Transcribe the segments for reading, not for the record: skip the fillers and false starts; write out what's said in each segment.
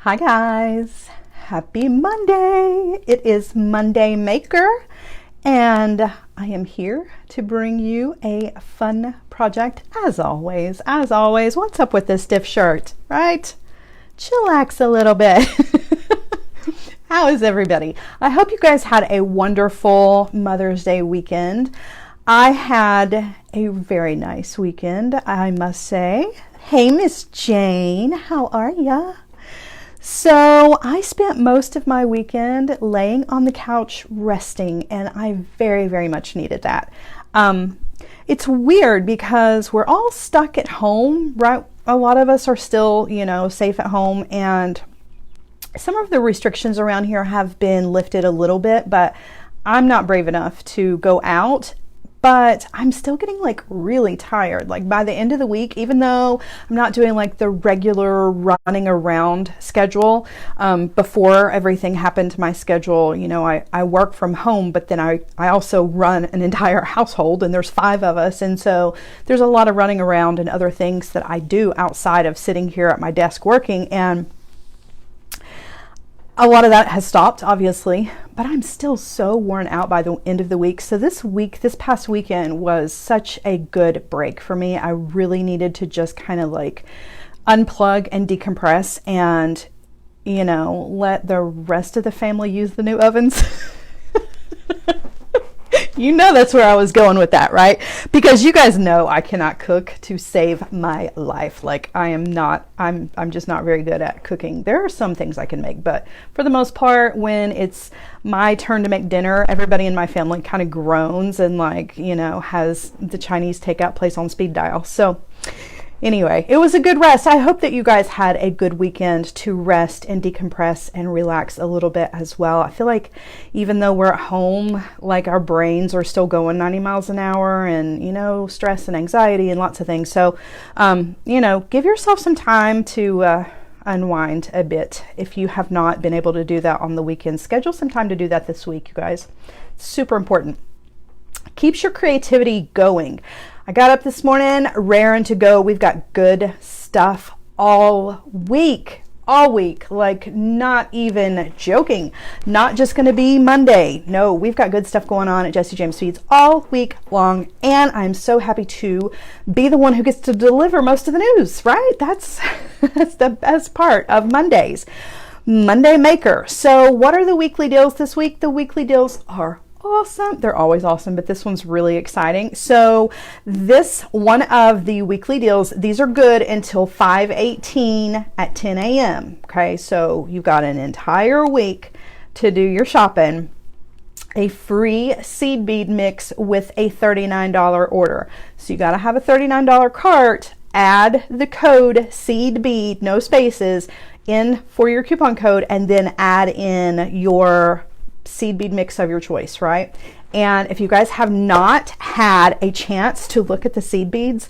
Hi guys, happy Monday. It is Monday Maker and I am here to bring you a fun project as always. What's up with this stiff shirt, right? Chillax a little bit. How is everybody? I hope you guys had a wonderful Mother's Day weekend. I had a very nice weekend, I must say. Hey, Miss Jane, how are ya? So I spent most of my weekend laying on the couch resting, and I very, very much needed that. It's weird because we're all stuck at home, right? A lot of us are still, safe at home, and some of the restrictions around here have been lifted a little bit, but I'm not brave enough to go out. But I'm still getting really tired. By the end of the week, even though I'm not doing the regular running around schedule, before everything happened to my schedule, I work from home, but then I also run an entire household, and there's 5 of us. And so there's a lot of running around and other things that I do outside of sitting here at my desk working. And a lot of that has stopped, obviously, but I'm still so worn out by the end of the week. So this past weekend was such a good break for me. I really needed to just kind of unplug and decompress and, let the rest of the family use the new ovens. That's where I was going with that, right? Because you guys know I cannot cook to save my life. I'm just not very good at cooking. There are some things I can make, but for the most part, when it's my turn to make dinner, everybody in my family kind of groans and has the Chinese takeout place on speed dial. So anyway, it was a good rest. I hope that you guys had a good weekend to rest and decompress and relax a little bit as well. I feel like even though we're at home, our brains are still going 90 miles an hour and, stress and anxiety and lots of things. So, give yourself some time to unwind a bit. If you have not been able to do that on the weekend, schedule some time to do that this week, you guys. It's super important. Keeps your creativity going. I got up this morning, raring to go. We've got good stuff all week, not even joking. Not just going to be Monday. No, we've got good stuff going on at Jessie James Feeds all week long. And I'm so happy to be the one who gets to deliver most of the news, right? That's the best part of Mondays. Monday Maker. So what are the weekly deals this week? The weekly deals are awesome. They're always awesome, but this one's really exciting. So this one of the weekly deals, these are good until 5/18 at 10 a.m. Okay, so you've got an entire week to do your shopping. A free seed bead mix with a $39 order. So you got to have a $39 cart. Add the code seed bead, no spaces, in for your coupon code, and then add in your seed bead mix of your choice, right? And if you guys have not had a chance to look at the seed beads,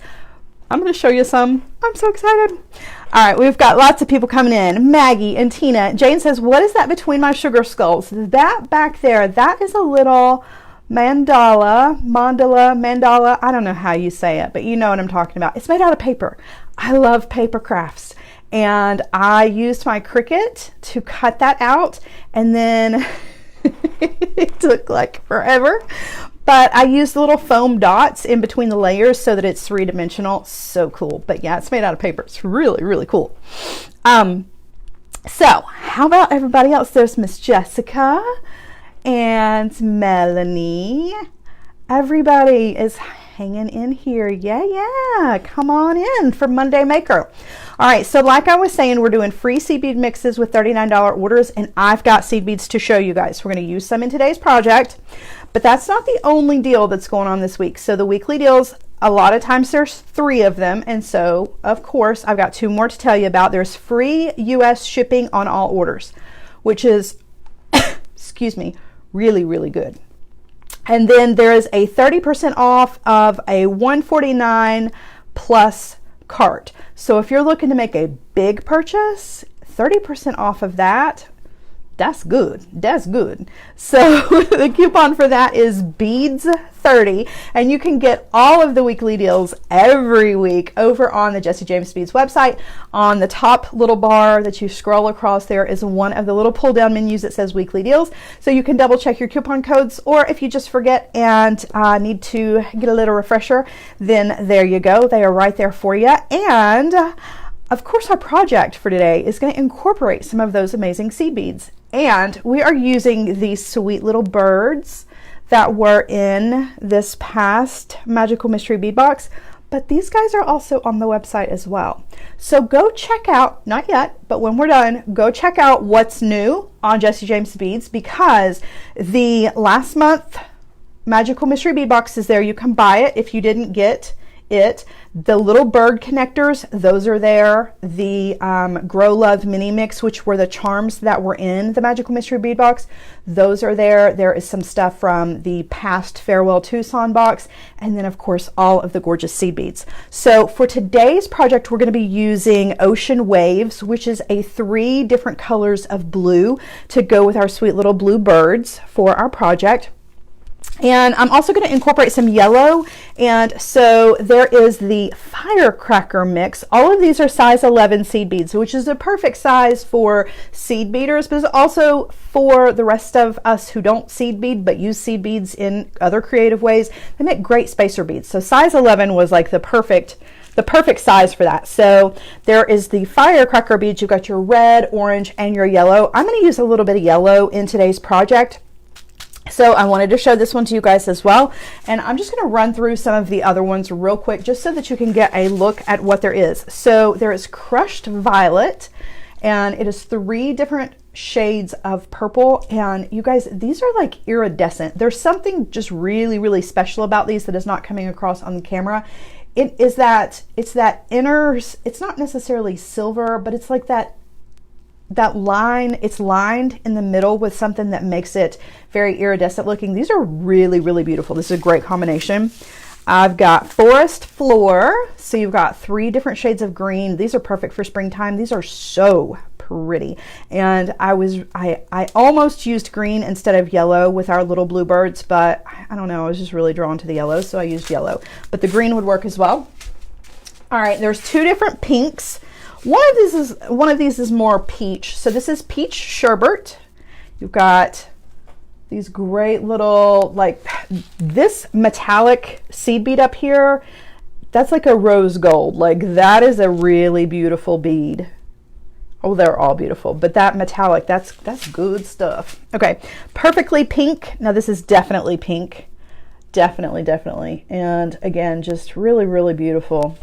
I'm going to show you some. I'm so excited. All right, we've got lots of people coming in. Maggie and Tina. Jane says, what is that between my sugar skulls? That back there, that is a little mandala. I don't know how you say it, but you know what I'm talking about. It's made out of paper. I love paper crafts. And I used my Cricut to cut that out, and then it took forever, but I used little foam dots in between the layers so that it's 3-dimensional. So cool. But yeah, it's made out of paper. It's really, really cool. So how about everybody else? There's Miss Jessica and Melanie. Everybody is hanging in here. Yeah. Come on in for Monday Maker. All right, so like I was saying, we're doing free seed bead mixes with $39 orders, and I've got seed beads to show you guys. We're going to use some in today's project, but that's not the only deal that's going on this week. So the weekly deals, a lot of times there's 3 of them, and so of course I've got 2 more to tell you about. There's free US shipping on all orders, which is, excuse me, really, really good. And then there is a 30% off of a $149 plus cart. So if you're looking to make a big purchase, 30% off of that, That's good. That's good. So the coupon for that is beads30, and you can get all of the weekly deals every week over on the Jesse James Beads website. On the top little bar that you scroll across, there is one of the little pull down menus that says weekly deals, so you can double check your coupon codes, or if you just forget and need to get a little refresher, then there you go. They are right there for you. And of course, our project for today is going to incorporate some of those amazing seed beads. And we are using these sweet little birds that were in this past Magical Mystery Bead Box, but these guys are also on the website as well. So go check out, not yet, but when we're done, go check out what's new on Jesse James Beads, because the last month Magical Mystery Bead Box is there. You can buy it if you didn't get it. The little bird connectors, those are there. The Grow Love mini mix, which were the charms that were in the Magical Mystery Bead Box, those are there. There is some stuff from the past Farewell Tucson box, and then of course all of the gorgeous seed beads. So for today's project, we're going to be using Ocean Waves, which is a 3 different colors of blue to go with our sweet little blue birds for our project. And I'm also going to incorporate some yellow, and so there is the Firecracker mix. All of these are size 11 seed beads, which is a perfect size for seed beaders, but it's also for the rest of us who don't seed bead but use seed beads in other creative ways. They make great spacer beads. So size 11 was like the perfect size for that. So there is the Firecracker beads. You've got your red, orange, and your yellow. I'm going to use a little bit of yellow in today's project, so I wanted to show this one to you guys as well. And I'm just going to run through some of the other ones real quick, just so that you can get a look at what there is. So there is Crushed Violet, and it is 3 different shades of purple. And you guys, these are like iridescent. There's something just really, really special about these that is not coming across on the camera. It is that it's that inner, it's not necessarily silver, but it's like that line, it's lined in the middle with something that makes it very iridescent looking. These are really, really beautiful. This is a great combination. I've got Forest Floor. So you've got 3 different shades of green. These are perfect for springtime. These are so pretty. And I almost used green instead of yellow with our little bluebirds, but I don't know, I was just really drawn to the yellow, so I used yellow. But the green would work as well. All right, there's 2 different pinks. One of these is more peach. So this is Peach Sherbet. You've got these great little, like this metallic seed bead up here. That's like a rose gold. Like that is a really beautiful bead. Oh, they're all beautiful, but that metallic, that's good stuff. Okay, Perfectly Pink. Now this is definitely pink. Definitely. And again, just really, really beautiful.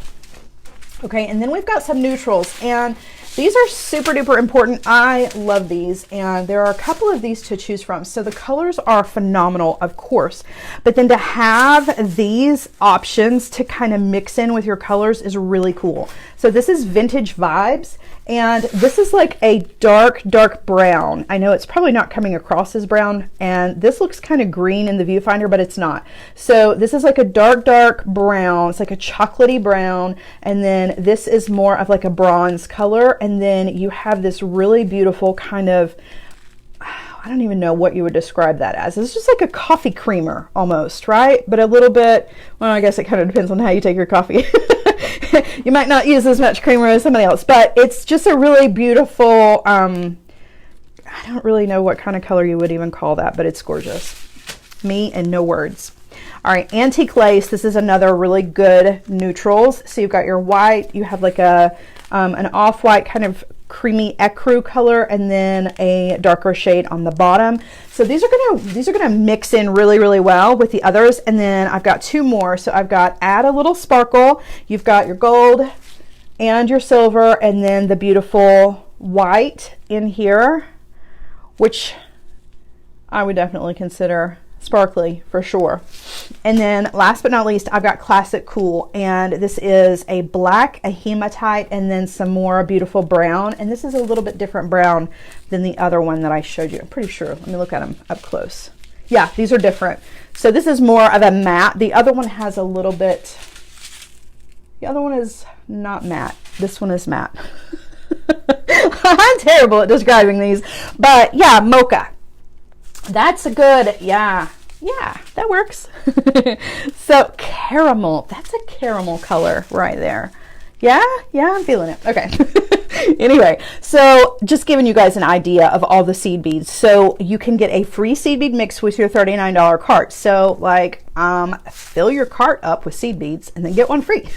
Okay, and then we've got some neutrals, and these are super duper important. I love these, and there are a couple of these to choose from. So the colors are phenomenal, of course, but then to have these options to kind of mix in with your colors is really cool. So this is Vintage Vibes, and this is like a dark brown. I know it's probably not coming across as brown, and this looks kind of green in the viewfinder, but it's not. So this is like a dark brown. It's like a chocolatey brown, and then this is more of like a bronze color, and then you have this really beautiful kind of, I don't even know what you would describe that as. It's just like a coffee creamer almost, right? But a little bit, well, I guess it kind of depends on how you take your coffee. You might not use as much creamer as somebody else, but it's just a really beautiful, I don't really know what kind of color you would even call that, but it's gorgeous. Me and no words. All right, Antique Lace. This is another really good neutrals. So you've got your white, you have like a an off-white kind of creamy ecru color, and then a darker shade on the bottom. So these are gonna mix in really, really well with the others. And then I've got 2 more. So I've got Add a Little Sparkle. You've got your gold and your silver, and then the beautiful white in here, which I would definitely consider sparkly for sure. And then last but not least, I've got Classic Cool, and this is a black, a hematite, and then some more beautiful brown. And this is a little bit different brown than the other one that I showed you. I'm pretty sure. Let me look at them up close. Yeah, these are different. So this is more of a matte. The other one has a little bit, the other one is not matte. This one is matte. I'm terrible at describing these, but yeah, mocha. That's a good, yeah, that works. So caramel, that's a caramel color right there. Yeah, I'm feeling it. Okay. Anyway, so just giving you guys an idea of all the seed beads. So you can get a free seed bead mix with your $39 cart. So like, fill your cart up with seed beads and then get one free.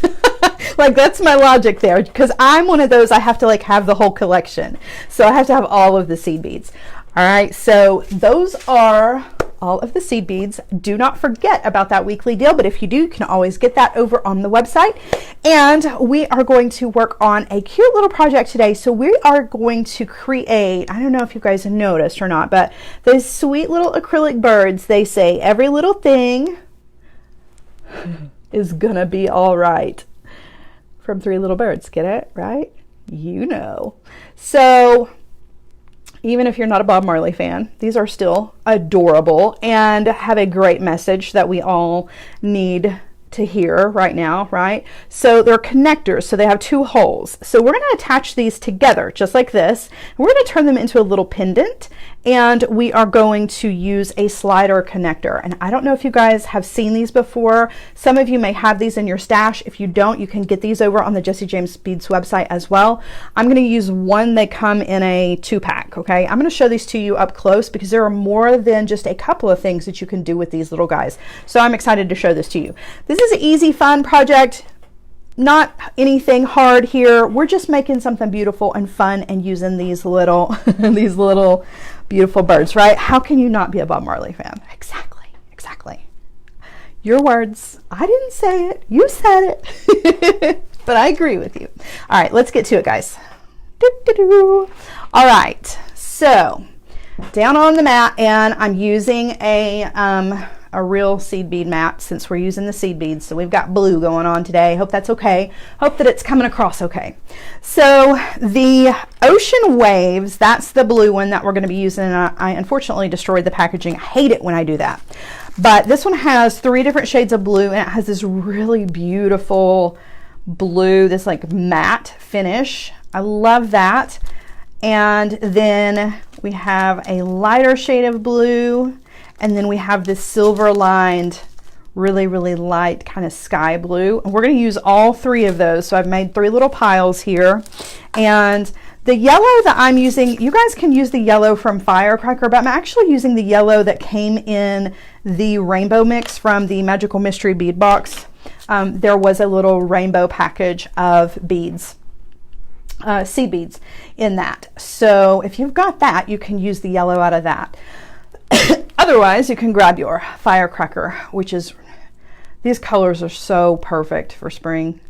Like, that's my logic there, because I'm one of those, I have to like have the whole collection. So I have to have all of the seed beads. All right, so those are all of the seed beads. Do not forget about that weekly deal, but if you do, you can always get that over on the website. And we are going to work on a cute little project today. So we are going to create, I don't know if you guys have noticed or not, but those sweet little acrylic birds, they say every little thing is gonna be all right. From Three Little Birds, get it, right? You know. So even if you're not a Bob Marley fan, these are still adorable and have a great message that we all need to hear right now, right? So they're connectors, so they have two holes. So we're going to attach these together just like this. We're going to turn them into a little pendant, and we are going to use a slider connector. And I don't know if you guys have seen these before. Some of you may have these in your stash. If you don't, you can get these over on the Jessie James Beads website as well. I'm going to use one. They come in a 2-pack, okay? I'm going to show these to you up close because there are more than just a couple of things that you can do with these little guys. So I'm excited to show this to you. This is an easy, fun project. Not anything hard here. We're just making something beautiful and fun and using these little these little beautiful birds, right? How can you not be a Bob Marley fan? Exactly. Your words. I didn't say it. You said it. But I agree with you. All right, let's get to it, guys. All right, so down on the mat, and I'm using a real seed bead mat since we're using the seed beads. So we've got blue going on today. Hope that's okay. Hope that it's coming across okay. So the Ocean Waves, that's the blue one that we're going to be using. I unfortunately destroyed the packaging. I hate it when I do that. But this one has 3 different shades of blue, and it has this really beautiful blue, this like matte finish. I love that. And then we have a lighter shade of blue. And then we have this silver lined, really, really light kind of sky blue. And we're going to use all 3 of those. So I've made 3 little piles here. And the yellow that I'm using, you guys can use the yellow from Firecracker, but I'm actually using the yellow that came in the rainbow mix from the Magical Mystery Bead Box. There was a little rainbow package of beads, seed beads in that. So if you've got that, you can use the yellow out of that. Otherwise, you can grab your Firecracker, which is, these colors are so perfect for spring,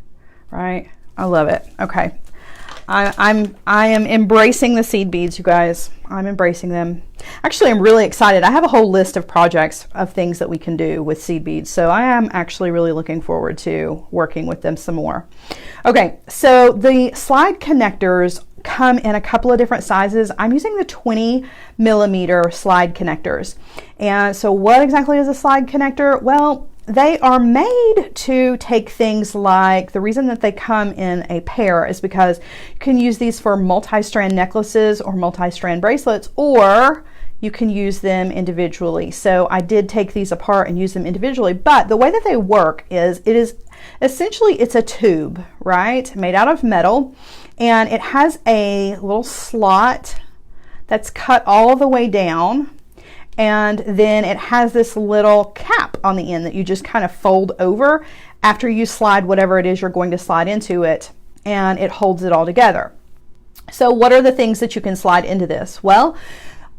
right? I love it. Okay. I am embracing the seed beads, you guys. I'm embracing them. Actually, I'm really excited. I have a whole list of projects of things that we can do with seed beads. So I am actually really looking forward to working with them some more. Okay, so the slide connectors come in a couple of different sizes. I'm using the 20mm slide connectors. And so what exactly is a slide connector? Well, they are made to take things like, the reason that they come in a pair is because you can use these for multi-strand necklaces or multi-strand bracelets, or you can use them individually. So I did take these apart and use them individually, but the way that they work is, it is essentially, it's a tube, right? Made out of metal, and it has a little slot that's cut all the way down. And then it has this little cap on the end that you just kind of fold over after you slide whatever it is you're going to slide into it, and it holds it all together. So what are the things that you can slide into this? Well,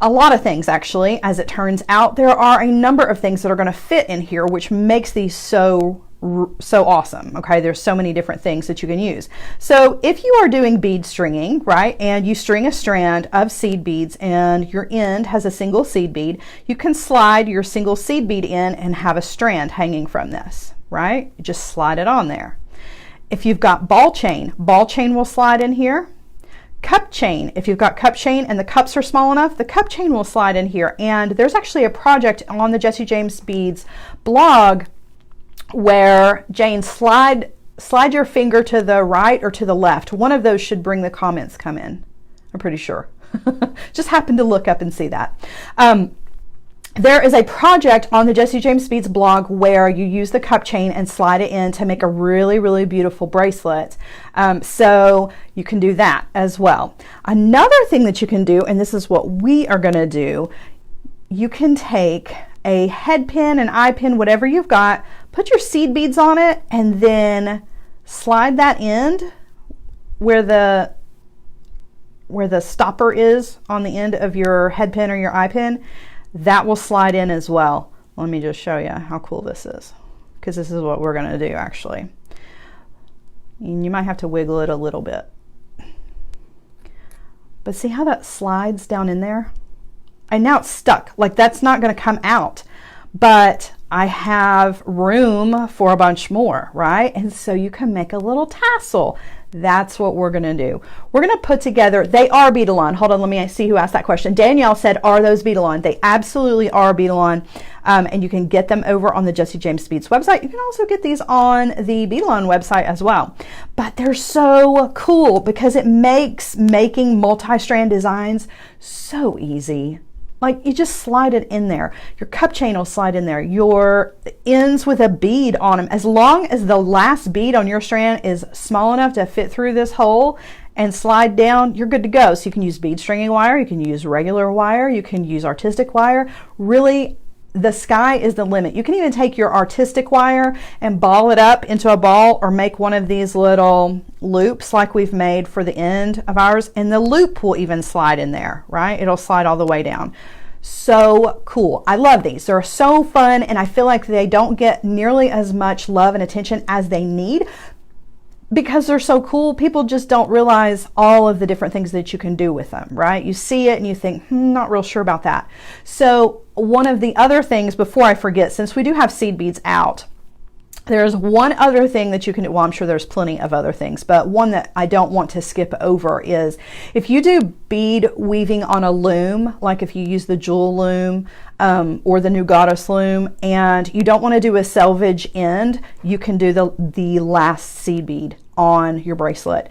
a lot of things actually, as it turns out. There are a number of things that are going to fit in here, which makes these so awesome. Okay, there's so many different things that you can use. So if you are doing bead stringing, right, and you string a strand of seed beads and your end has a single seed bead, you can slide your single seed bead in and have a strand hanging from this, right? You just slide it on there. If you've got ball chain will slide in here. Cup chain, if you've got cup chain and the cups are small enough, the cup chain will slide in here. And there's actually a project on the Jessie James Beads blog where, Jane, slide your finger to the right or to the left. One of those should bring the comments come in. I'm pretty sure. Just happened to look up and see that. There is a project on the Jessie James Beads blog where you use the cup chain and slide it in to make a really, really beautiful bracelet. So you can do that as well. Another thing that you can do, and this is what we are going to do, you can take a head pin, an eye pin, whatever you've got, put your seed beads on it, and then slide that end where the stopper is on the end of your head pin or your eye pin. That will slide in as well. Let me just show you how cool this is, because this is what we're going to do actually. And you might have to wiggle it a little bit. But see how that slides down in there? And now it's stuck. Like, that's not going to come out. But I have room for a bunch more, right? And so you can make a little tassel. That's what we're going to do. We're going to put together, they are bead-alon. Hold on, let me see who asked that question. Danielle said, are those bead-alon? They absolutely are bead-alon. And you can get them over on the Jessie James Beads website. You can also get these on the bead-alon website as well. But they're so cool because it makes making multi-strand designs so easy. Like, you just slide it in there. Your cup chain will slide in there. Your ends with a bead on them. As long as the last bead on your strand is small enough to fit through this hole and slide down, you're good to go. So you can use bead stringing wire. You can use regular wire. You can use artistic wire. Really, the sky is the limit. You can even take your artistic wire and ball it up into a ball, or make one of these little loops like we've made for the end of ours, and the loop will even slide in there, right? It'll slide all the way down. So cool. I love these. They're so fun, and I feel like they don't get nearly as much love and attention as they need because they're so cool. People just don't realize all of the different things that you can do with them, right? You see it and you think, not real sure about that. So one of the other things, before I forget, since we do have seed beads out, there's one other thing that you can do. Well, I'm sure there's plenty of other things, but one that I don't want to skip over is if you do bead weaving on a loom, like if you use the jewel loom or the New Goddess loom, and you don't want to do a selvage end, you can do the last seed bead on your bracelet.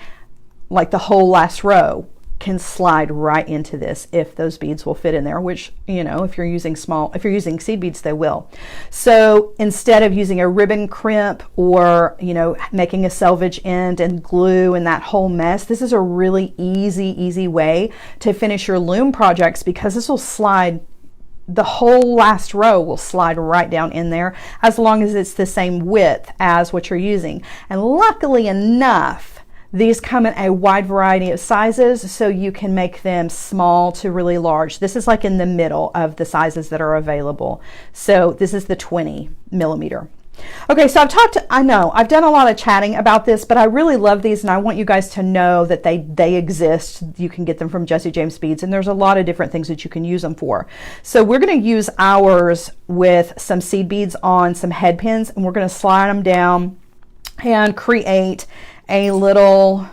Like the whole last row can slide right into this if those beads will fit in there, which, you know, if you're using seed beads, they will. So instead of using a ribbon crimp or, you know, making a selvage end and glue and that whole mess, this is a really easy way to finish your loom projects, because this will slide, the whole last row will slide right down in there as long as it's the same width as what you're using. And luckily enough, these come in a wide variety of sizes, so you can make them small to really large. This is like in the middle of the sizes that are available. So this is the 20 millimeter. Okay, so I know I've done a lot of chatting about this, but I really love these, and I want you guys to know that they exist. You can get them from Jessie James Beads, and there's a lot of different things that you can use them for. So we're going to use ours with some seed beads on some head pins, and we're going to slide them down and create a little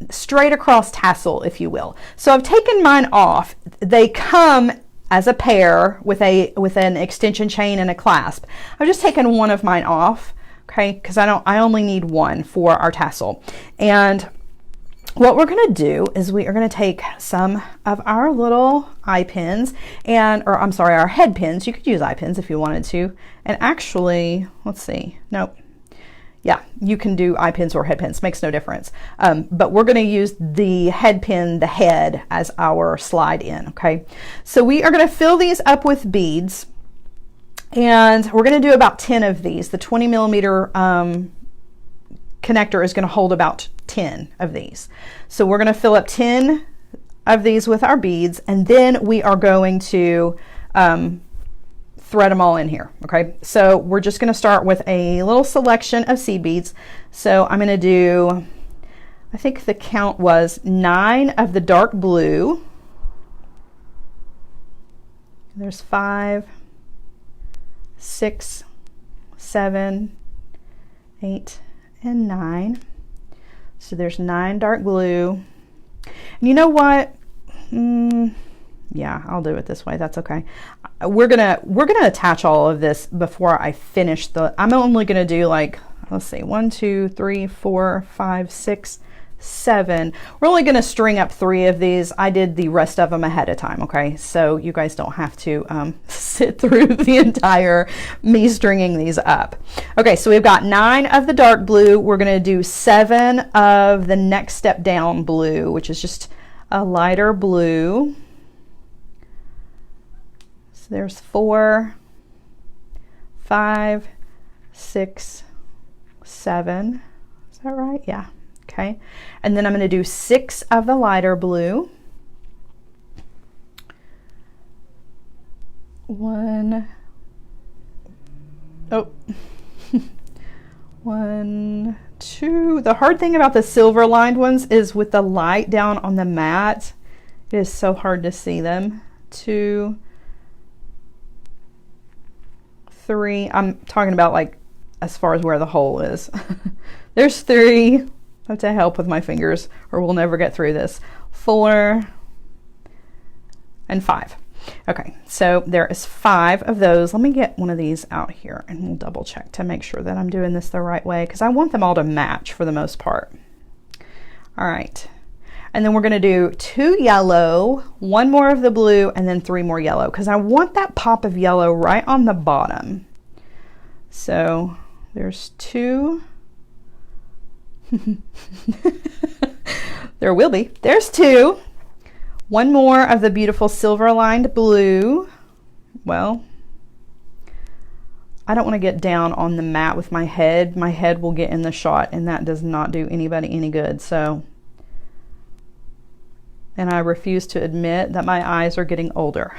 straight across tassel, if you will. So I've taken mine off. They come as a pair with an extension chain and a clasp. I've just taken one of mine off, okay, because I only need one for our tassel. And what we're going to do is we are going to take some of our little eye pins our head pins. You could use eye pins if you wanted to. And actually, let's see. Nope. Yeah, you can do eye pins or head pins, makes no difference. But we're going to use the head pin, the head, as our slide in, okay? So we are going to fill these up with beads, and we're going to do about 10 of these. The 20 millimeter connector is going to hold about 10 of these. So we're going to fill up 10 of these with our beads, and then we are going to thread them all in here. Okay, so we're just going to start with a little selection of seed beads. So I'm going to do, I think the count was 9 of the dark blue. There's 5, 6, 7, 8, and 9. So there's 9 dark blue. And you know what? Yeah, I'll do it this way. That's okay. We're gonna attach all of this before I finish I'm only gonna do, like, let's see, 1, 2, 3, 4, 5, 6, 7. We're only going to string up 3 of these. I did the rest of them ahead of time, okay? So you guys don't have to sit through the entire me stringing these up. Okay, so we've got 9 of the dark blue. We're going to do 7 of the next step down blue, which is just a lighter blue. So there's 4, 5, 6, 7. Is that right? Yeah. Okay, and then I'm going to do 6 of the lighter blue. 1, 1, 2. The hard thing about the silver lined ones is with the light down on the mat, it is so hard to see them. 2, 3. I'm talking about like as far as where the hole is. There's 3. I have to help with my fingers or we'll never get through this. 4 and 5. Okay, so there is 5 of those. Let me get one of these out here and we'll double check to make sure that I'm doing this the right way because I want them all to match for the most part. All right, and then we're going to do 2 yellow, 1 more of the blue, and then 3 more yellow because I want that pop of yellow right on the bottom. So there's 2. There will be. There's 2. 1 more of the beautiful silver lined blue. Well, I don't want to get down on the mat with my head. My head will get in the shot and that does not do anybody any good. So, and I refuse to admit that my eyes are getting older.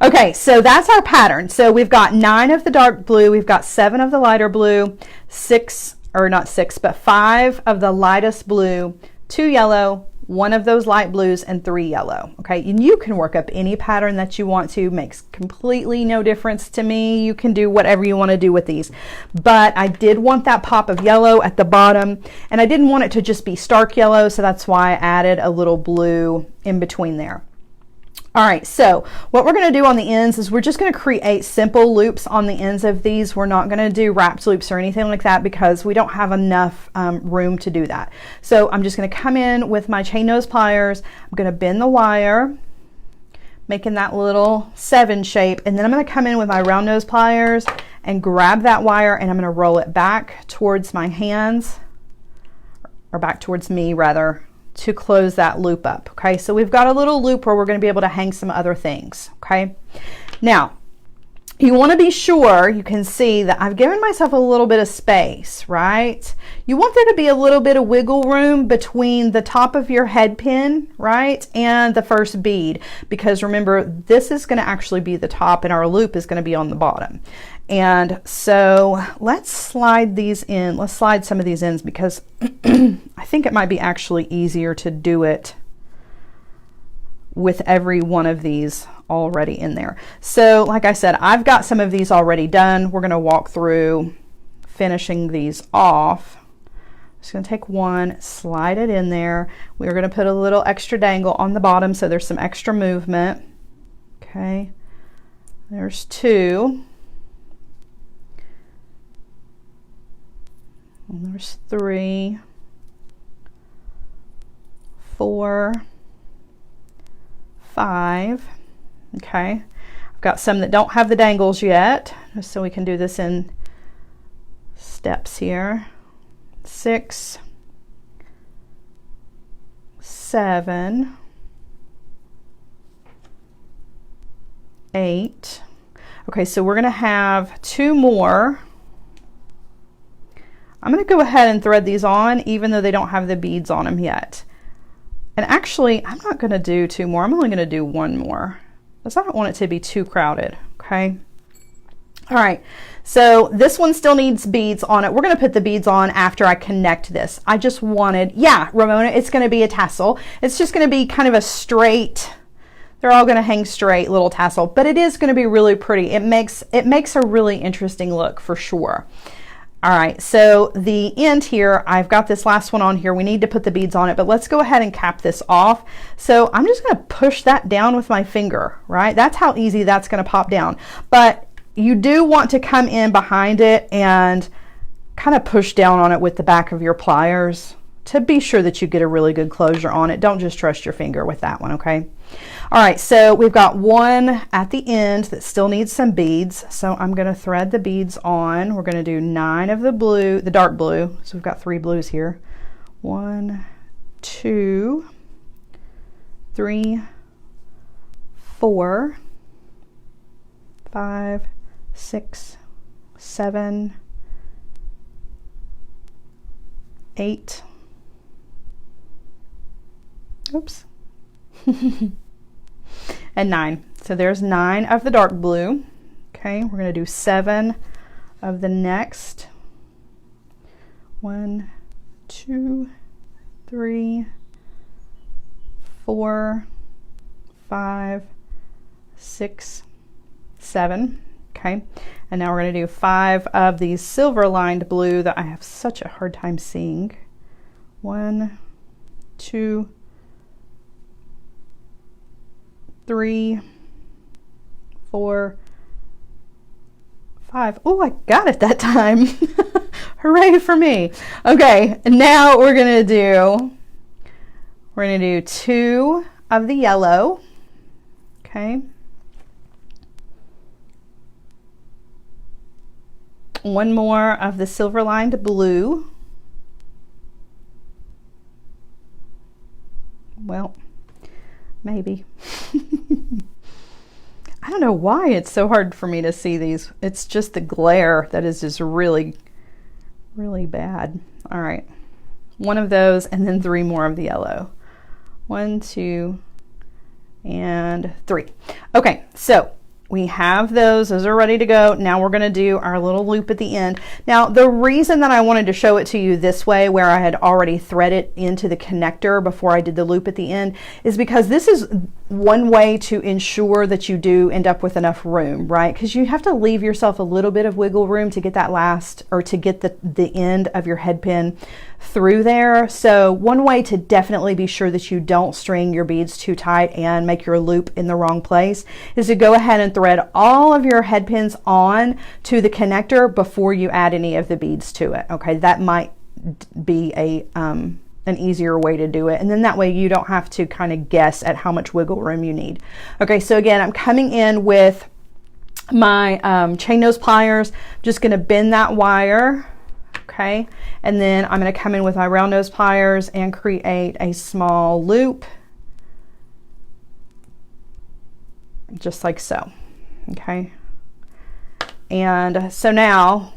Okay, so that's our pattern. So we've got 9 of the dark blue. We've got 7 of the lighter blue, 6, or not 6, but 5 of the lightest blue, 2 yellow, 1 of those light blues, and 3 yellow. Okay, and you can work up any pattern that you want to. Makes completely no difference to me. You can do whatever you want to do with these. But I did want that pop of yellow at the bottom, and I didn't want it to just be stark yellow, so that's why I added a little blue in between there. All right, so what we're going to do on the ends is we're just going to create simple loops on the ends of these. We're not going to do wrapped loops or anything like that because we don't have enough room to do that. So I'm just going to come in with my chain nose pliers. I'm going to bend the wire, making that little 7 shape, and then I'm going to come in with my round nose pliers and grab that wire and I'm going to roll it back towards my hands, or back towards me rather, to close that loop up. Okay, so we've got a little loop where we're going to be able to hang some other things. Okay, now you want to be sure you can see that I've given myself a little bit of space, right? You want there to be a little bit of wiggle room between the top of your head pin, right, and the first bead, because remember, this is going to actually be the top and our loop is going to be on the bottom. And so let's slide these in. Let's slide some of these in because I think it might be actually easier to do it with every one of these already in there. So like I said, I've got some of these already done. We're going to walk through finishing these off. Just going to take one, slide it in there. We're going to put a little extra dangle on the bottom so there's some extra movement. Okay, there's 2. And there's 3, 4, 5. Okay, I've got some that don't have the dangles yet, just so we can do this in steps here. 6, 7, 8. Okay, so we're going to have 2 more. I'm going to go ahead and thread these on even though they don't have the beads on them yet. And actually, I'm not going to do 2 more. I'm only going to do 1 more because I don't want it to be too crowded. Okay. All right. So this one still needs beads on it. We're going to put the beads on after I connect this. I just wanted, yeah, Ramona, it's going to be a tassel. It's just going to be kind of a straight, they're all going to hang straight little tassel, but it is going to be really pretty. It makes a really interesting look for sure. All right, so the end here, I've got this last one on here. We need to put the beads on it, but let's go ahead and cap this off. So I'm just going to push that down with my finger, right? That's how easy that's going to pop down. But you do want to come in behind it and kind of push down on it with the back of your pliers to be sure that you get a really good closure on it. Don't just trust your finger with that one, okay? All right, so we've got one at the end that still needs some beads. So I'm going to thread the beads on. We're going to do 9 of the blue, the dark blue. So we've got 3 blues here. 1, 2, 3, 4, 5, 6, 7, 8. Oops. And 9. So there's 9 of the dark blue. Okay, we're going to do 7 of the next. 1, 2, 3, 4, 5, 6, 7. Okay, and now we're going to do 5 of these silver lined blue that I have such a hard time seeing. 1, 2, 3, 4, 5. Oh, I got it that time. Hooray for me. Okay, and now we're gonna do 2 of the yellow. Okay. 1 more of the silver lined blue. Well, maybe. I don't know why it's so hard for me to see these. It's just the glare that is just really, really bad. All right, 1 of those and then 3 more of the yellow. 1, 2, and 3. Okay, so we have those are ready to go. Now we're going to do our little loop at the end. Now the reason that I wanted to show it to you this way, where I had already threaded into the connector before I did the loop at the end, is because this is one way to ensure that you do end up with enough room, right? Because you have to leave yourself a little bit of wiggle room to get that last, or to get the end of your head pin through there. So one way to definitely be sure that you don't string your beads too tight and make your loop in the wrong place is to go ahead and thread all of your head pins on to the connector before you add any of the beads to it. Okay, that might be an easier way to do it, and then that way you don't have to kind of guess at how much wiggle room you need. Okay, so again, I'm coming in with my chain nose pliers. I'm just going to bend that wire. Okay, and then I'm going to come in with my round nose pliers and create a small loop, just like so. Okay, and so now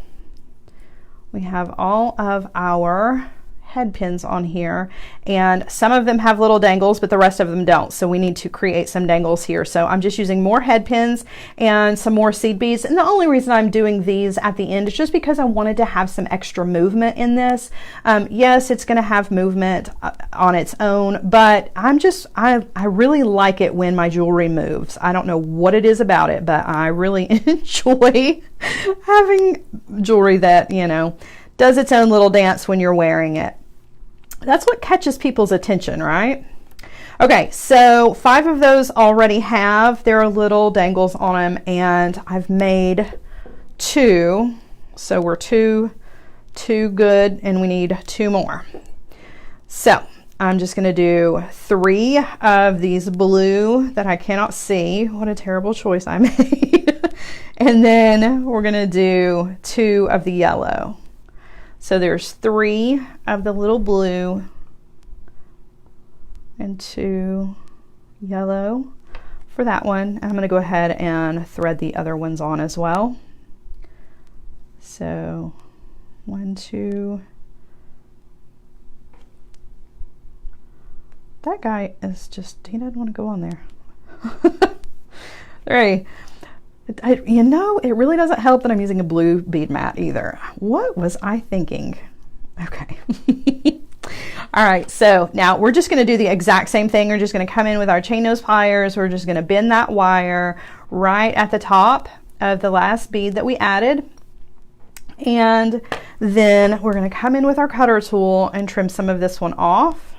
we have all of our head pins on here, and some of them have little dangles, but the rest of them don't. So we need to create some dangles here. So I'm just using more head pins and some more seed beads. And the only reason I'm doing these at the end is just because I wanted to have some extra movement in this. Yes, it's going to have movement on its own, but I really like it when my jewelry moves. I don't know what it is about it, but I really enjoy having jewelry that, you know, does its own little dance when you're wearing it. That's what catches people's attention, right? Okay, so 5 of those already have their little dangles on them, and I've made 2. So we're two good, and we need 2 more. So I'm just gonna do 3 of these blue that I cannot see. What a terrible choice I made. And then we're gonna do 2 of the yellow. So there's 3 of the little blue and 2 yellow for that one. And I'm going to go ahead and thread the other ones on as well. So 1, 2. That guy is just, he doesn't want to go on there. 3. You know, it really doesn't help that I'm using a blue bead mat either. What was I thinking? Okay. All right, so now we're just going to do the exact same thing. We're just going to come in with our chain nose pliers. We're just going to bend that wire right at the top of the last bead that we added. And then we're going to come in with our cutter tool and trim some of this one off.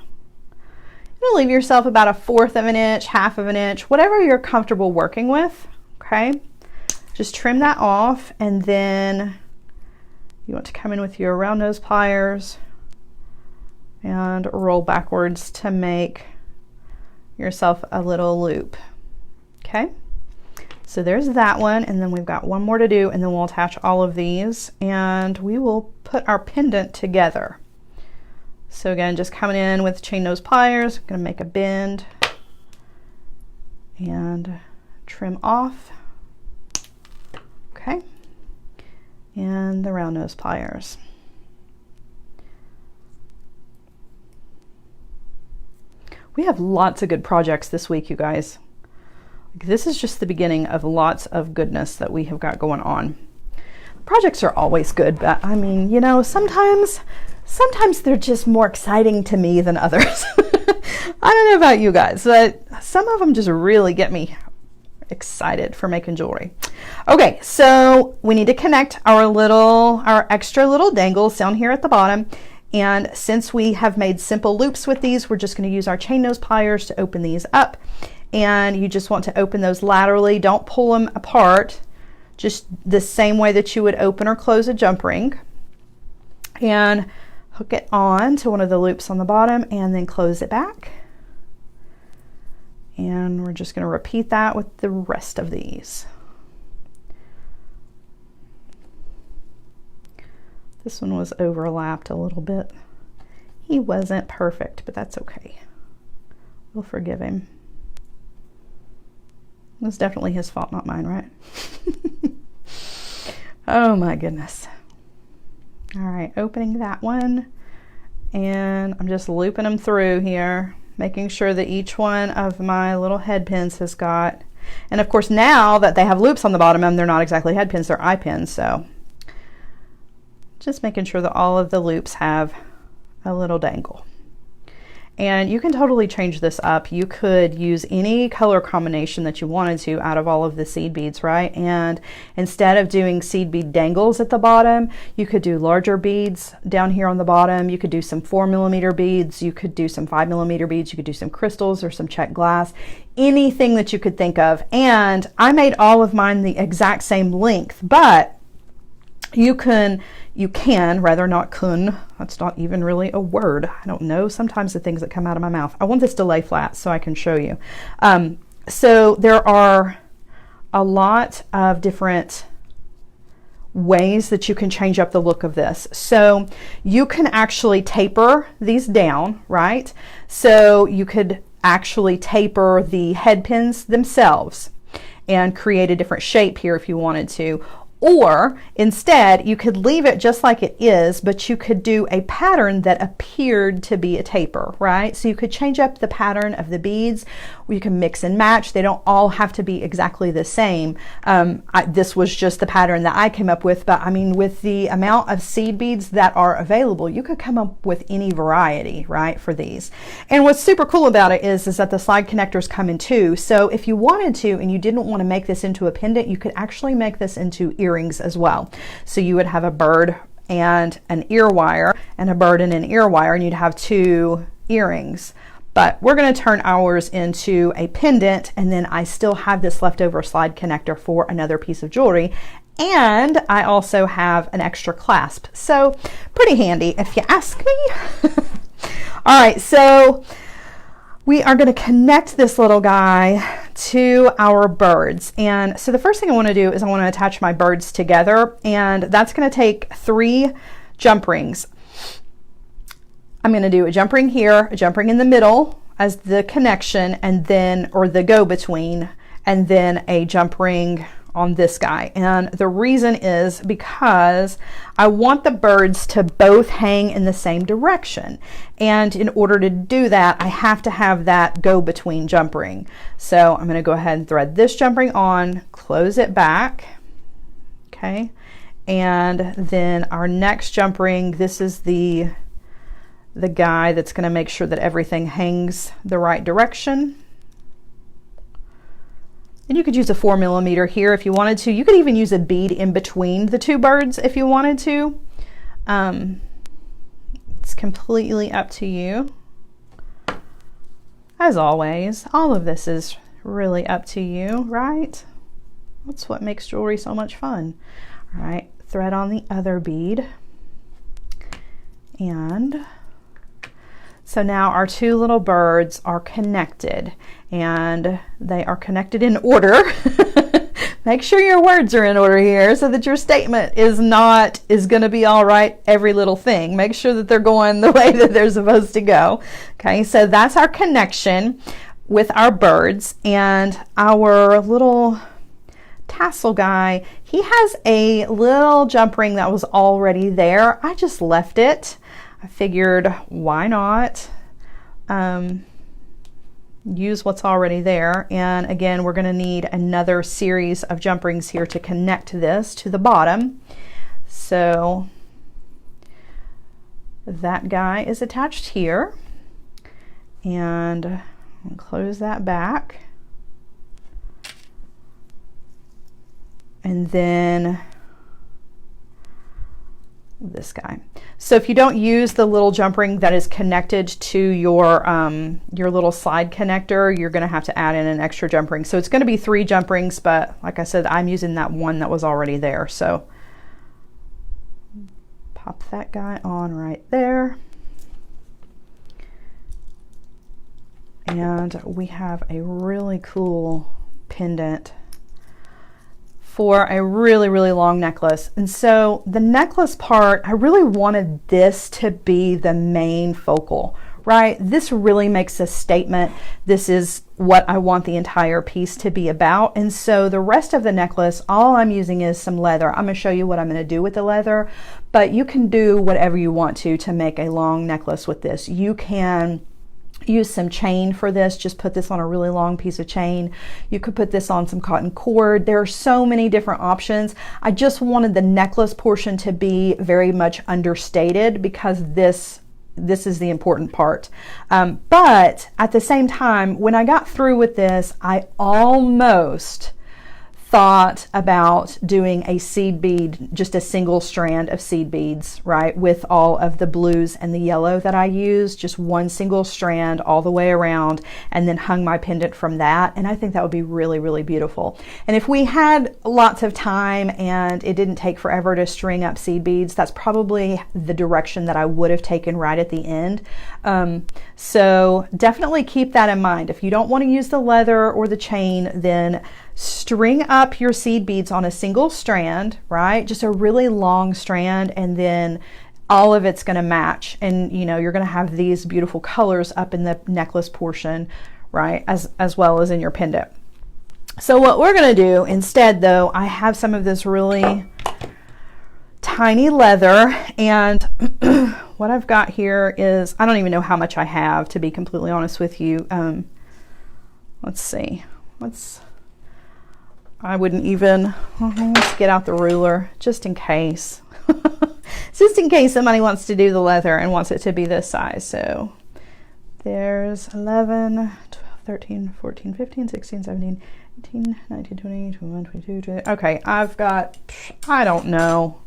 You're going to leave yourself about 1/4 of an inch, 1/2 of an inch, whatever you're comfortable working with, okay? Just trim that off, and then you want to come in with your round nose pliers and roll backwards to make yourself a little loop. Okay, so there's that one, and then we've got one more to do, and then we'll attach all of these and we will put our pendant together. So again, just coming in with chain nose pliers, I'm gonna make a bend and trim off. Okay, and the round nose pliers. We have lots of good projects this week, you guys. This is just the beginning of lots of goodness that we have got going on. Projects are always good, but I mean, you know, sometimes they're just more exciting to me than others. I don't know about you guys, but some of them just really get me excited for making jewelry. Okay, so we need to connect our extra little dangles down here at the bottom. And since we have made simple loops with these, we're just going to use our chain nose pliers to open these up. And you just want to open those laterally. Don't pull them apart, just the same way that you would open or close a jump ring. And hook it on to one of the loops on the bottom and then close it back. And we're just going to repeat that with the rest of these. This one was overlapped a little bit. He wasn't perfect, but that's okay. We'll forgive him. It was definitely his fault, not mine, right? Oh my goodness. All right, opening that one. And I'm just looping them through here, making sure that each one of my little head pins has got, and of course now that they have loops on the bottom of them, they're not exactly head pins, they're eye pins, so just making sure that all of the loops have a little dangle. And you can totally change this up. You could use any color combination that you wanted to out of all of the seed beads, right? And instead of doing seed bead dangles at the bottom, you could do larger beads down here on the bottom. You could do some 4mm beads. You could do some 5mm beads. You could do some crystals or some checked glass, anything that you could think of. And I made all of mine the exact same length, but you can, rather not kun, that's not even really a word. I don't know, sometimes the things that come out of my mouth. I want this to lay flat so I can show you. So there are a lot of different ways that you can change up the look of this. So you can actually taper these down, right? So you could actually taper the head pins themselves and create a different shape here if you wanted to. Or instead, you could leave it just like it is, but you could do a pattern that appeared to be a taper, right? So you could change up the pattern of the beads. You can mix and match. They don't all have to be exactly the same. This was just the pattern that I came up with, but I mean, with the amount of seed beads that are available, you could come up with any variety, right, for these. And what's super cool about it is that the slide connectors come in two. So if you wanted to, and you didn't want to make this into a pendant, you could actually make this into earrings as well. So you would have a bird and an ear wire, and a bird and an ear wire, and you'd have two earrings. But we're going to turn ours into a pendant, and then I still have this leftover slide connector for another piece of jewelry. And I also have an extra clasp. So pretty handy if you ask me. All right, so we are going to connect this little guy to our birds. And so the first thing I want to do is I want to attach my birds together, and that's going to take 3 jump rings. I'm going to do a jump ring here, a jump ring in the middle as the connection, and then, or the go-between, and then a jump ring on this guy. And the reason is because I want the birds to both hang in the same direction. And in order to do that, I have to have that go-between jump ring. So I'm going to go ahead and thread this jump ring on, close it back. Okay. And then our next jump ring, this is the guy that's going to make sure that everything hangs the right direction. And you could use a 4mm here if you wanted to. You could even use a bead in between the 2 birds if you wanted to. It's completely up to you. As always, all of this is really up to you, right? That's what makes jewelry so much fun. All right, thread on the other bead. And So now our two little birds are connected, and they are connected in order. Make sure your words are in order here so that your statement is going to be all right, every little thing. Make sure that they're going the way that they're supposed to go. Okay, so that's our connection with our birds. And our little tassel guy, he has a little jump ring that was already there. I just left it. I figured, why not use what's already there. And again, we're going to need another series of jump rings here to connect this to the bottom. So that guy is attached here, and I'll close that back. And then this guy. So if you don't use the little jump ring that is connected to your little slide connector, you're going to have to add in an extra jump ring. So it's going to be 3 jump rings, but like I said, I'm using that one that was already there. So pop that guy on right there. And we have a really cool pendant for a really, really long necklace. And so the necklace part, I really wanted this to be the main focal, right? This really makes a statement. This is what I want the entire piece to be about. And so the rest of the necklace, all I'm using is some leather. I'm going to show you what I'm going to do with the leather, but you can do whatever you want to make a long necklace with this. You can use some chain for this. Just put this on a really long piece of chain. You could put this on some cotton cord. There are so many different options. I just wanted the necklace portion to be very much understated because this is the important part. But at the same time, when I got through with this, I almost thought about doing a seed bead, just a single strand of seed beads, right, with all of the blues and the yellow that I used, just one single strand all the way around, and then hung my pendant from that. And I think that would be really, really beautiful. And if we had lots of time and it didn't take forever to string up seed beads, that's probably the direction that I would have taken right at the end. So definitely keep that in mind. If you don't want to use the leather or the chain, then string up your seed beads on a single strand, right? Just a really long strand, and then all of it's going to match. And you know, you're going to have these beautiful colors up in the necklace portion, right? As well as in your pendant. So what we're going to do instead, though, I have some of this really tiny leather, and what I've got here is, I don't even know how much I have, to be completely honest with you. Let's see. I wouldn't even, let's get out the ruler just in case. Just in case somebody wants to do the leather and wants it to be this size. So there's 11, 12, 13, 14, 15, 16, 17, 18, 19, 20, 21, 22, 23. Okay, I've got, I don't know.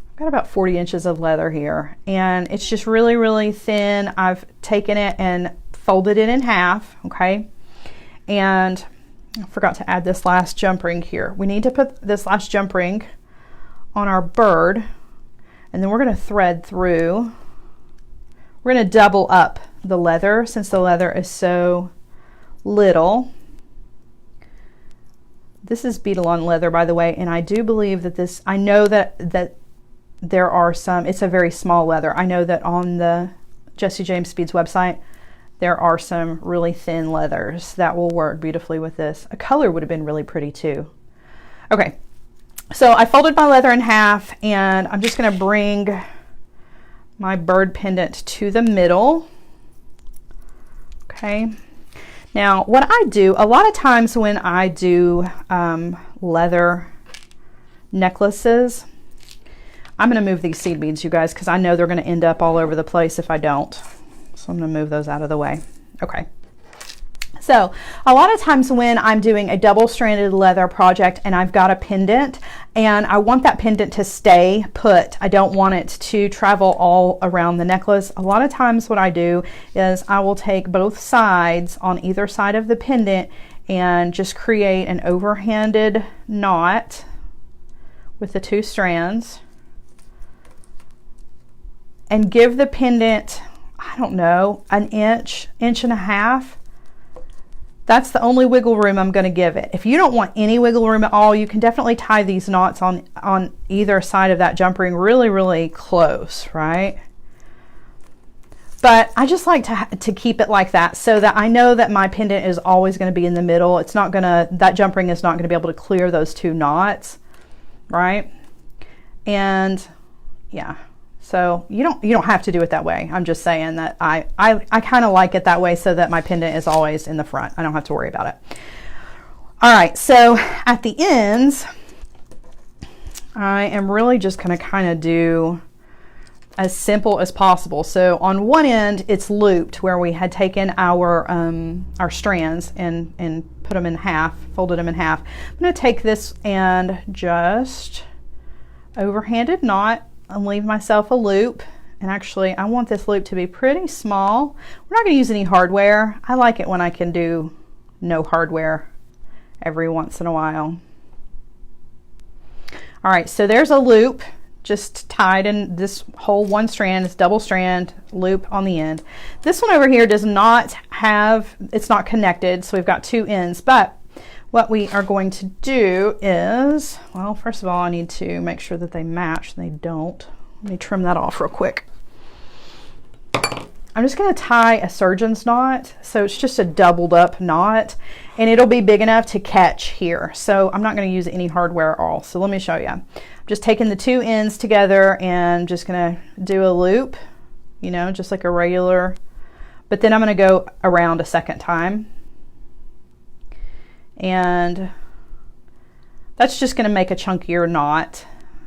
I've got about 40 inches of leather here. And it's just really, really thin. I've taken it and folded it in half, okay? And I forgot to add this last jump ring here. We need to put this last jump ring on our bird, and then we're going to thread through. We're going to double up the leather since the leather is so little. This is beadle-on leather, by the way, and I do believe that this, I know that there are some, it's a very small leather. I know that on the Jessie James Speeds website, there are some really thin leathers that will work beautifully with this. A color would have been really pretty too. Okay, so I folded my leather in half, and I'm just going to bring my bird pendant to the middle. Okay, now what I do, a lot of times when I do leather necklaces, I'm going to move these seed beads, you guys, because I know they're going to end up all over the place if I don't. So I'm going to move those out of the way. Okay. So a lot of times when I'm doing a double-stranded leather project and I've got a pendant and I want that pendant to stay put, I don't want it to travel all around the necklace. A lot of times what I do is I will take both sides on either side of the pendant and just create an overhanded knot with the 2 strands and give the pendant I don't know, an inch, inch and a half. That's the only wiggle room I'm going to give it. If you don't want any wiggle room at all, you can definitely tie these knots on either side of that jump ring really, really close, right? But I just like to keep it like that so that I know that my pendant is always going to be in the middle. It's not going to, that jump ring is not going to be able to clear those two knots, right? And yeah. So you don't have to do it that way. I'm just saying that I kind of like it that way so that my pendant is always in the front. I don't have to worry about it. All right, so at the ends, I am really just going to kind of do as simple as possible. So on one end, it's looped where we had taken our strands and put them in half, folded them in half. I'm going to take this and just overhanded knot and leave myself a loop. And actually, I want this loop to be pretty small. We're not going to use any hardware. I like it when I can do no hardware every once in a while. All right, so there's a loop just tied in this whole one strand, this double strand loop on the end. This one over here does not have, it's not connected, so we've got two ends, but what we are going to do is, well, first of all, I need to make sure that they match. They don't. Let me trim that off real quick. I'm just going to tie a surgeon's knot. So it's just a doubled up knot and it'll be big enough to catch here. So I'm not going to use any hardware at all. So let me show you. I'm just taking the two ends together and just going to do a loop, you know, just like a regular, but then I'm going to go around a second time. And that's just going to make a chunkier knot.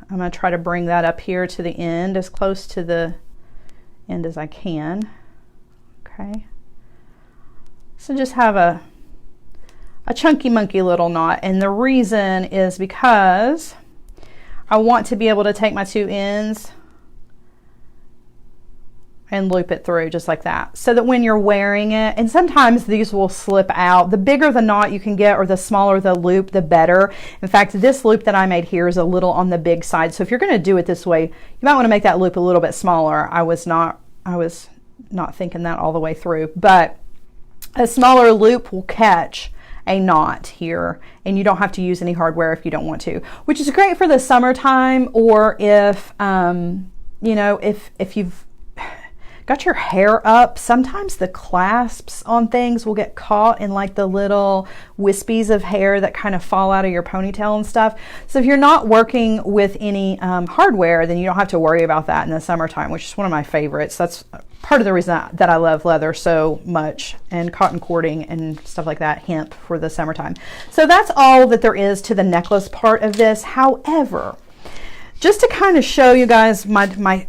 I'm going to try to bring that up here to the end, as close to the end as I can. Okay. So just have a chunky monkey little knot. And the reason is because I want to be able to take my two ends and loop it through just like that, so that when you're wearing it, and sometimes these will slip out, the bigger the knot you can get or the smaller the loop, the better. In fact, this loop that I made here is a little on the big side, so if you're going to do it this way, you might want to make that loop a little bit smaller. I was not thinking that all the way through, but a smaller loop will catch a knot here, and you don't have to use any hardware if you don't want to, which is great for the summertime, or if you know, if you've got your hair up, sometimes the clasps on things will get caught in like the little wispies of hair that kind of fall out of your ponytail and stuff. So if you're not working with any hardware, then you don't have to worry about that in the summertime, which is one of my favorites. That's part of the reason that I love leather so much, and cotton cording and stuff like that, hemp, for the summertime. So that's all that there is to the necklace part of this. However, just to kind of show you guys my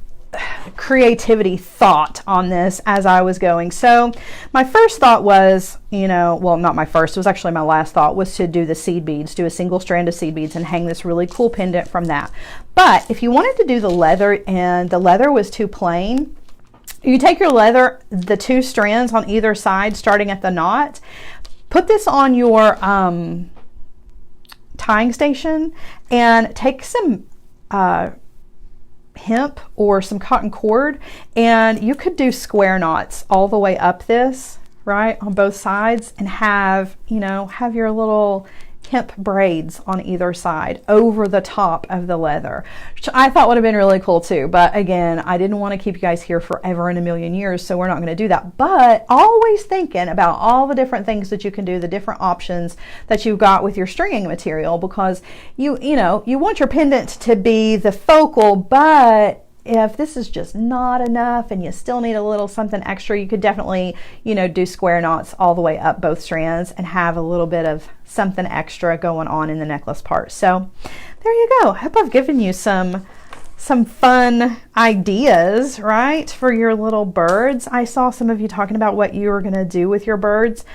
creativity thought on this as I was going. So my first thought was, you know, well, not my first, it was actually my last thought, was to do the seed beads, do a single strand of seed beads and hang this really cool pendant from that. But if you wanted to do the leather and the leather was too plain, you take your leather, the two strands on either side starting at the knot, put this on your tying station and take some hemp or some cotton cord, and you could do square knots all the way up this, right, on both sides, and have, you know, have your little hemp braids on either side over the top of the leather, which I thought would have been really cool too. But again, I didn't want to keep you guys here forever and a million years, so we're not going to do that. But always thinking about all the different things that you can do, the different options that you've got with your stringing material, because you know, you want your pendant to be the focal, but if this is just not enough and you still need a little something extra, you could definitely, you know, do square knots all the way up both strands and have a little bit of something extra going on in the necklace part. So there you go. I hope I've given you some fun ideas, right, for your little birds. I saw some of you talking about what you were going to do with your birds.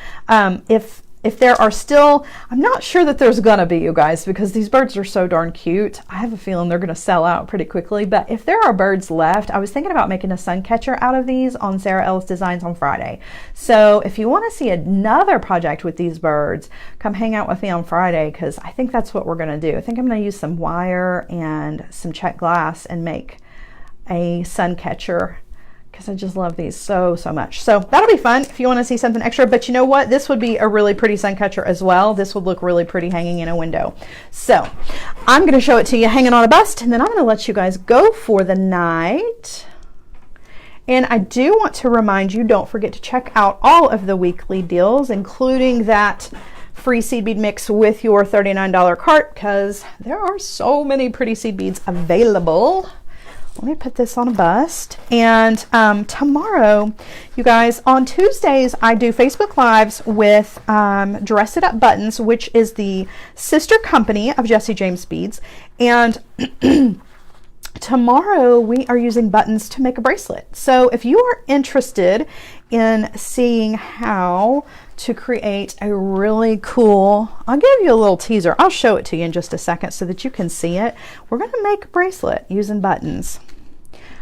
If there are still, I'm not sure that there's gonna be, you guys, because these birds are so darn cute. I have a feeling they're gonna sell out pretty quickly, but if there are birds left, I was thinking about making a sun catcher out of these on Sarah Ellis Designs on Friday. So if you wanna see another project with these birds, come hang out with me on Friday, because I think that's what we're gonna do. I think I'm gonna use some wire and some check glass and make a sun catcher, because I just love these so much. So that'll be fun if you want to see something extra. But you know what? This would be a really pretty sun catcher as well. This would look really pretty hanging in a window. So I'm going to show it to you hanging on a bust, and then I'm going to let you guys go for the night. And I do want to remind you, don't forget to check out all of the weekly deals, including that free seed bead mix with your $39 cart, because there are so many pretty seed beads available. Let me put this on a bust. And tomorrow, you guys, on Tuesdays, I do Facebook Lives with Dress It Up Buttons, which is the sister company of Jesse James Beads. And tomorrow we are using buttons to make a bracelet. So if you are interested in seeing how to create a really cool, I'll give you a little teaser. I'll show it to you in just a second so that you can see it. We're going to make a bracelet using buttons.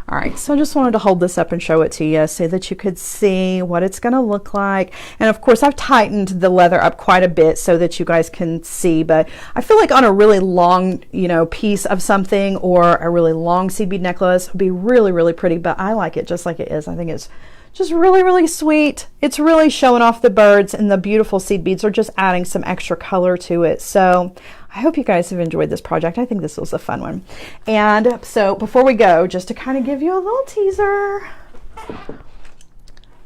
All right, so I just wanted to hold this up and show it to you so that you could see what it's going to look like. And of course, I've tightened the leather up quite a bit so that you guys can see, but I feel like on a really long, you know, piece of something or a really long seed bead necklace would be really pretty, but I like it just like it is. I think it's just really sweet. It's really showing off the birds, and the beautiful seed beads are just adding some extra color to it. So I hope you guys have enjoyed this project. I think this was a fun one. And so before we go, just to kind of give you a little teaser.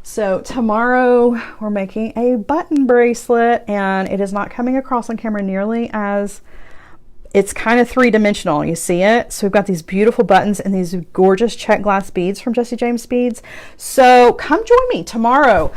So tomorrow we're making a button bracelet, and it is not coming across on camera nearly as, it's kind of three-dimensional. You see it? So we've got these beautiful buttons and these gorgeous check glass beads from Jesse James Beads. So come join me tomorrow.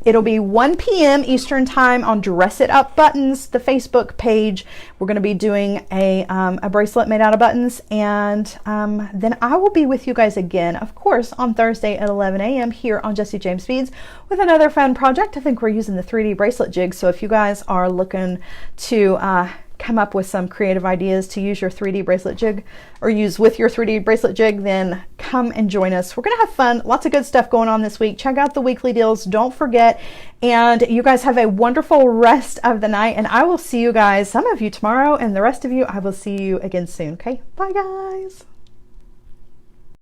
It'll be 1 p.m. Eastern time on Dress It Up Buttons, the Facebook page. We're going to be doing a bracelet made out of buttons. And then I will be with you guys again, of course, on Thursday at 11 a.m. here on Jesse James Beads with another fun project. I think we're using the 3D bracelet jig. So if you guys are looking to come up with some creative ideas to use your 3D bracelet jig or use with your 3D bracelet jig, then come and join us. We're gonna have fun, lots of good stuff going on this week. Check out the weekly deals, don't forget, and you guys have a wonderful rest of the night, and I will see you guys, some of you tomorrow, and the rest of you, I will see you again soon. Okay, bye guys.